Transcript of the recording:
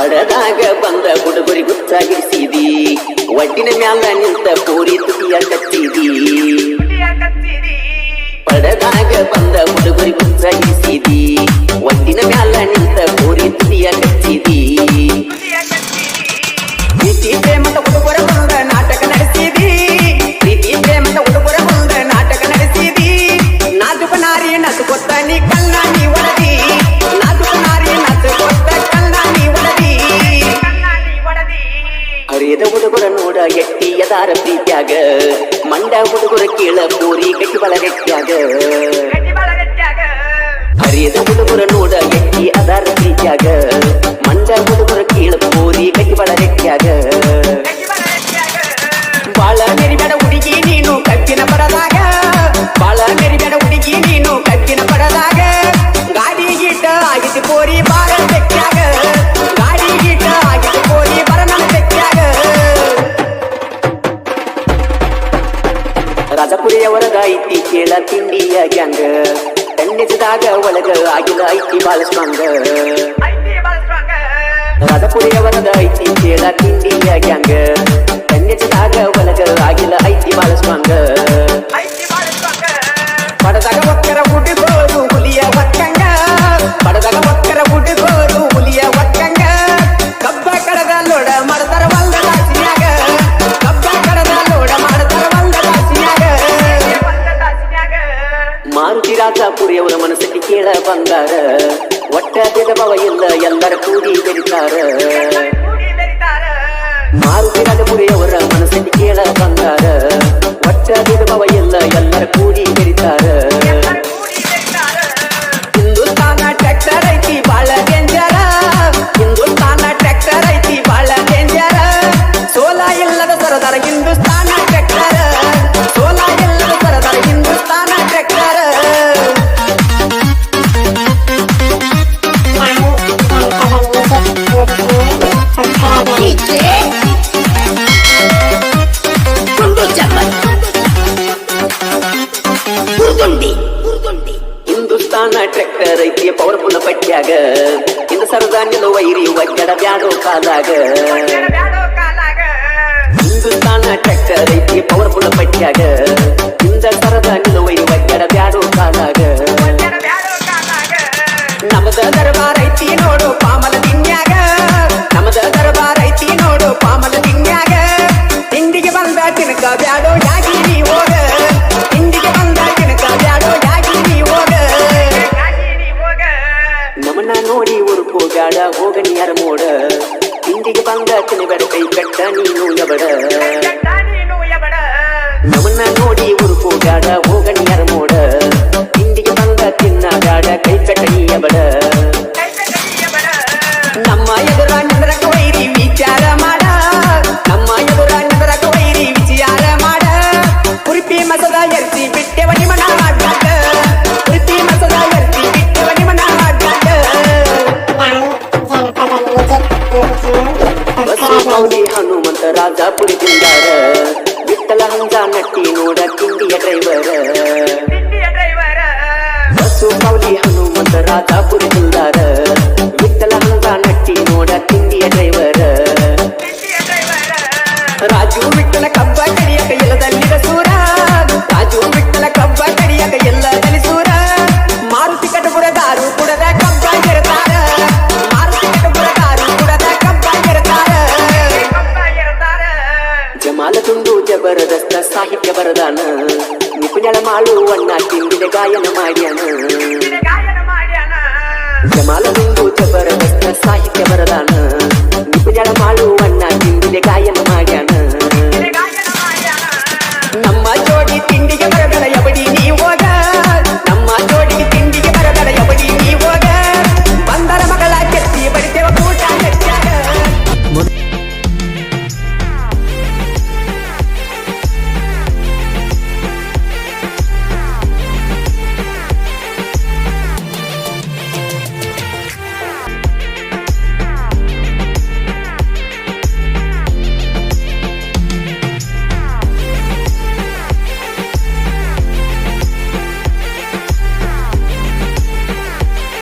ಪಡದಾಗ ಬಂದ ಹುಡುಗರಿ ಗುತ್ತಾಗಿರಿಸಿದಿ ಒಟ್ಟಿನ ಮ್ಯಾಲ ನಿಂತ ಪೂರಿ ತುಟಿಯ ಕಚ್ಚಿದಿ ಪಡದಾಗ ಬಂದ ಹುಡುಗರಿ ಗುತ್ತಾಗಿರಿಸಿದಿ ಒಟ್ಟಿನ ಮ್ಯಾಲ ನಿಂತ ಪೂರಿ ತುಟಿಯ ಕಚ್ಚಿದಿ ಪ್ರೀತಿ ಪ್ರೇಮದ ಹುಡುಗರ ಮುಂದ ನಾಟಕ ನಡೆಸಿದಿ ಪ್ರೀತಿ ಪ್ರೇಮದ ಹುಡುಗರ ಮುಂದ ನಾಟಕ ನಡೆಸಿದಿ ನಾಜುಕ ನಾರಿ ನಸು ಕೊತ್ತ ನೀ ಕಣ್ಣ ನೀ ಒಡದಿ ನಾಜುಕ ನಾರಿ ನಸು ಕೊತ್ತ ಕಣ್ಣ ನೀ ಒಡದಿ ಹರಿಯದ ಹುಡುಗರ ನೋಡ ಎಟ್ಟಿ ಯದಾರ ಪ್ರೀತ್ಯಾಗ ಮಂಡ ಹುಡುಗರ ಕೇಳ ಪೂರಿ ಗಟ್ಟಿ ಬಳಗಟ್ಟ್ಯಾಗ ಹರಿಯದ ಹುಡುಗರ ನೋಡ ಎಟ್ಟಿ ಅದಾರ ಪ್ರೀತ್ಯಾಗ ಮಂಡ ಹುಡುಗರ ಕೇಳ ಪೂರಿ ಗಟ್ಟಿ ಬಳಗಟ್ಟ್ಯಾಗ ಬಾಳ ಮೆರಿಬೇಡ ಹುಡುಗಿ ನೀನು ಕಬ್ಬಿನ ಪಡದಾಗ ಬಾಳ ಮೆರಿಬೇಡ ಹುಡುಗಿ ನೀನು ಕಬ್ಬಿನ ಪಡದಾಗ ಗಾಡಿ ಗೀಟ ಆಗಿದ್ದು ಪೋರಿ ಬಾರ ಬೆಟ್ಟ್ಯಾಗ ಗಾಡಿ ಗೀಟ ಆಗಿದ್ದು ಪೋರಿ ಬರ ನನ್ನ ಬೆಟ್ಟ್ಯಾಗ ರಾಜಪುರಿಯವರದ ಐತಿ ಕೇಳ ತಿಂಡಿಯ ಗ್ಯಾಂಗ ಕಣ್ಣೆಸದಾಗ ಒಳಗ ಆಗಿಲ್ಲ ಐತಿ ಬಾಳ ಸ್ಟ್ರಾಂಗ ರಾಜಪುರಿಯವರದ ಐತಿ ಕೇಳ ತಿಂಡಿಯ ಗ್ಯಾಂಗ ಕಣ್ಣೆಸದಾಗ ಒಳಗ ಆಗಿಲ್ಲ ಐತಿ ಬಾಳ ಸ್ಟ್ರಾಂಗ ಪಡದಾಗ ಒಕ್ಕರ ಹುಡುಗೋರು ಹುಲಿಯ ಒಕ್ಕಂಗ ಪಡದಾಗ ಒಕ್ಕರ ಹುಡುಗೋರು ಹುಲಿಯ ಒಕ್ಕಂಗ ಕಬ್ಬ ಕಡದ ಲೋಡ ಮಾಡ್ತಾರ ಒಂದ ದಾಸಿನ್ಯಾಗ ಕಬ್ಬ ಕಡದ ಲೋಡ ಮಾಡ್ತಾರ ಒಂದ ದಾಸಿನ್ಯಾಗ ಮಾರುತಿ ರಾಜಪುರಿಯವರ ಮನಸ್ಸಿಗೆ ಕೇಳ ಬಂದಾರ ಒಟ್ಟ ಭೇದಭಾವ ಇಲ್ಲ ಎಲ್ಲರ ಕೂಡಿ ಬೆರಿತಾರ ಮಾರುತಿ ರಾಜಪುರಿಯವರ ಮನಸ್ಸಿಗೆ ಕೇಳ ಬಂದಾರ ಒಟ್ಟ ಭೇದಭಾವ ಇಲ್ಲ ಎಲ್ಲರ ಕೂಡಿ ಬೆರಿತಾರ ಹಿಂದೂಸ್ತಾನ ಟ್ರ್ಯಾಕ್ಟರ್ ಐತಿ ಬಾಳ ಡೇಂಜರ ಹಿಂದೂಸ್ತಾನ ಟ್ರ್ಯಾಕ್ಟರ್ ಐತಿ ಬಾಳ ಡೇಂಜರ ಸೋಲ ಇಲ್ಲದ ಸರದಾರ ಹಿಂದೂಸ್ತಾನ ಟ್ರ್ಯಾಕ್ಟರ್ ಸೋಲ ಇಲ್ಲದ ಸರದಾರ ಹಿಂದೂಸ್ತಾನ ಟ್ರ್ಯಾಕ್ಟರ್ ಹಿಂದೂಸ್ತಾನ ಟ್ರ್ಯಾಕ್ಟರ್ ಐತಿ ಪವರ್ಫುಲ್ ಪಟ್ಟ್ಯಾಗ ಇಂದ ಸರದಾನ್ಯದ ವೈರಿ ಒಗ್ಗಡ ಬ್ಯಾಡೋ ಕಾಲಾಗ ಹಿಂದೂಸ್ತಾನ ಟ್ರ್ಯಾಕ್ಟರ್ ಐತಿ ಪವರ್ಫುಲ್ ಪಟ್ಟ್ಯಾಗ ಇಂದ ಸರದಾನ್ಯದ ವೈರಿ ಒಗ್ಗಡ ಬ್ಯಾಡೋ ಕಾಲಾಗ ನಮದ ದರ್ಬಾರ್ ಐತಿ ನೋಡು ಪಾಮಲ ದಿನ್ಯಾಗ ನಮದ ದರ್ಬಾರ್ ಐತಿ ನೋಡು ಪಾಮಲ ದಿನ್ಯಾಗ ಹಿಂದಿಗೆ ಬಂದ ತಿನಕ ಬ್ಯಾಡೋ ಯಾಗಿ ನೀ ಹೋಗ ಹಿಂದಿಗೆ ಬಂದ ತಿನಕ ಬ್ಯಾಡೋ ಯಾಗಿ ನೀ ಹೋಗ ನಮನ ನೋಡಿ ಊರ್ಕೋ ಬ್ಯಾಡ ಹೋಗ ನೀರ ಮೋಡ ಹಿಂದಿಗೆ ಬಂದ ತಿನಬೇಡ ಕೈ ಕಟ್ಟ ನೀನು ಎಬಡ ನಮನ ನೋಡಿ ಊರ್ಕೋ ಬ್ಯಾಡ ಹೋಗ ನೀರ ಮೋಡ ಹಿಂದಿಗೆ ಬಂದ ತಿನ್ನ ಬ್ಯಾಡ ಕೈ ಕಟ್ಟ ನೀ ಎಬಡ ನಮ್ಮ ಎದುರ ನಿಂದ್ರಕ ವೈರಿ ವಿಚಾರ ಮಾಡ ನಮ್ಮ ಎದುರ ನಿಂದ್ರಕ ವೈರಿ ವಿಚಾರ ಮಾಡ ಕುರಿಪಿ ಮಸದ ಎರ್ಸಿ ಬಿಟ್ಟೆವ ನಿಮನ ಮಾಡ್ಲಾಕ ಕುರಿಪಿ ಮಸದ ಎರ್ಸಿ ಬಿಟ್ಟೆವ ನಿಮನ ಮಾಡ್ಲಾಕ ಬಸು ಮೌಲಿ ಹನುಮಂತ ರಾಜಪುರಿ ತಿಂದಾರ ವಿಠಲ ಹಂಜ ನಟ್ಟಿ ನೋಡ ಕಿಂಡಿಯ ಡ್ರೈವರ